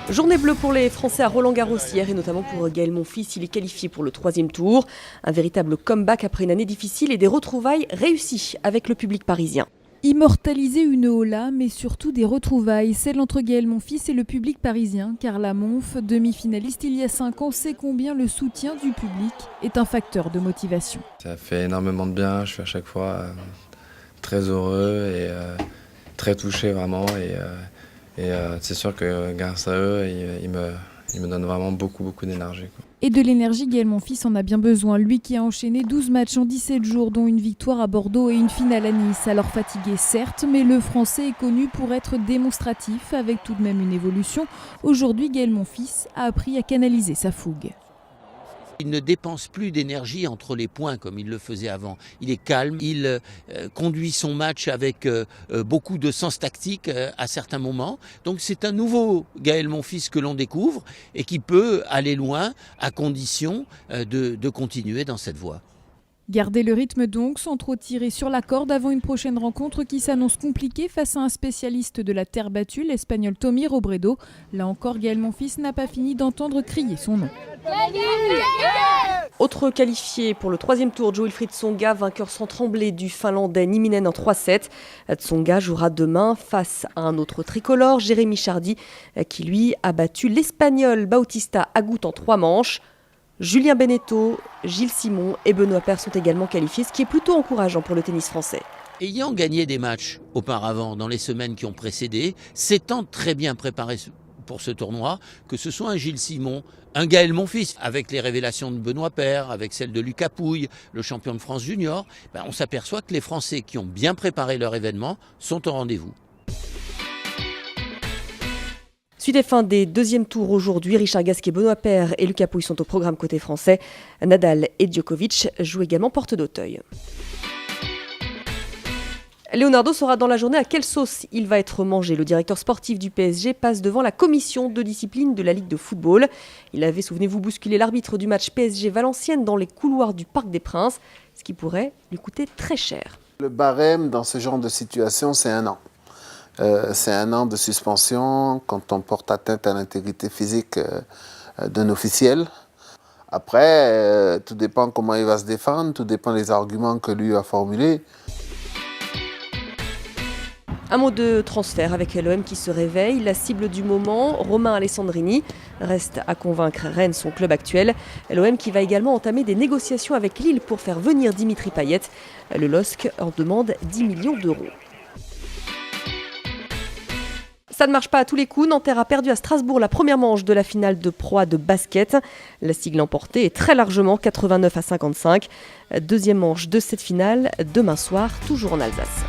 Journée bleue pour les Français à Roland-Garros hier et notamment pour Gaël Monfils. Il est qualifié pour le 3e tour. Un véritable comeback après une année difficile et des retrouvailles réussies avec le public parisien. Immortaliser une Ola, mais surtout des retrouvailles, celle entre Gaël Monfils et le public parisien, car la Monf, demi-finaliste il y a 5 ans, sait combien le soutien du public est un facteur de motivation. Ça fait énormément de bien, je suis à chaque fois très heureux et très touché vraiment. Et c'est sûr que grâce à eux, ils me donnent vraiment beaucoup d'énergie. Et de l'énergie, Gaël Monfils en a bien besoin. Lui qui a enchaîné 12 matchs en 17 jours, dont une victoire à Bordeaux et une finale à Nice. Alors fatigué certes, mais le Français est connu pour être démonstratif, avec tout de même une évolution. Aujourd'hui, Gaël Monfils a appris à canaliser sa fougue. Il ne dépense plus d'énergie entre les points comme il le faisait avant. Il est calme, il conduit son match avec beaucoup de sens tactique à certains moments. Donc c'est un nouveau Gaël Monfils que l'on découvre et qui peut aller loin à condition de continuer dans cette voie. Garder le rythme donc, sans trop tirer sur la corde avant une prochaine rencontre qui s'annonce compliquée face à un spécialiste de la terre battue, l'Espagnol Tommy Robredo. Là encore, Gaël Monfils n'a pas fini d'entendre crier son nom. Autre qualifié pour le 3e tour, Jo-Wilfried Tsonga, vainqueur sans trembler du Finlandais Nieminen en 3-7. Tsonga jouera demain face à un autre tricolore, Jérémy Chardy, qui lui a battu l'Espagnol Bautista Agut en 3 manches. Julien Benneteau, Gilles Simon et Benoît Paire sont également qualifiés, ce qui est plutôt encourageant pour le tennis français. Ayant gagné des matchs auparavant, dans les semaines qui ont précédé, s'étant très bien préparé pour ce tournoi, que ce soit un Gilles Simon, un Gaël Monfils, avec les révélations de Benoît Paire, avec celles de Lucas Pouille, le champion de France junior, on s'aperçoit que les Français qui ont bien préparé leur événement sont au rendez-vous. Suite et fin des 2e tours aujourd'hui, Richard Gasquet, Benoît Paire et Lucas Pouille sont au programme côté français. Nadal et Djokovic jouent également porte d'Auteuil. Leonardo saura dans la journée à quelle sauce il va être mangé. Le directeur sportif du PSG passe devant la commission de discipline de la Ligue de football. Il avait, souvenez-vous, bousculé l'arbitre du match PSG-Valenciennes dans les couloirs du Parc des Princes, ce qui pourrait lui coûter très cher. Le barème dans ce genre de situation, c'est 1 an. C'est 1 an de suspension quand on porte atteinte à l'intégrité physique d'un officiel. Après, tout dépend comment il va se défendre, tout dépend des arguments que lui a formulés. Un mot de transfert avec l'OM qui se réveille. La cible du moment, Romain Alessandrini, reste à convaincre Rennes, son club actuel. L'OM qui va également entamer des négociations avec Lille pour faire venir Dimitri Payet. Le LOSC en demande 10 millions d'euros. Ça ne marche pas à tous les coups. Nanterre a perdu à Strasbourg la première manche de la finale de Pro A de basket. La Sigle emportée est très largement 89-55. 2e manche de cette finale, demain soir, toujours en Alsace.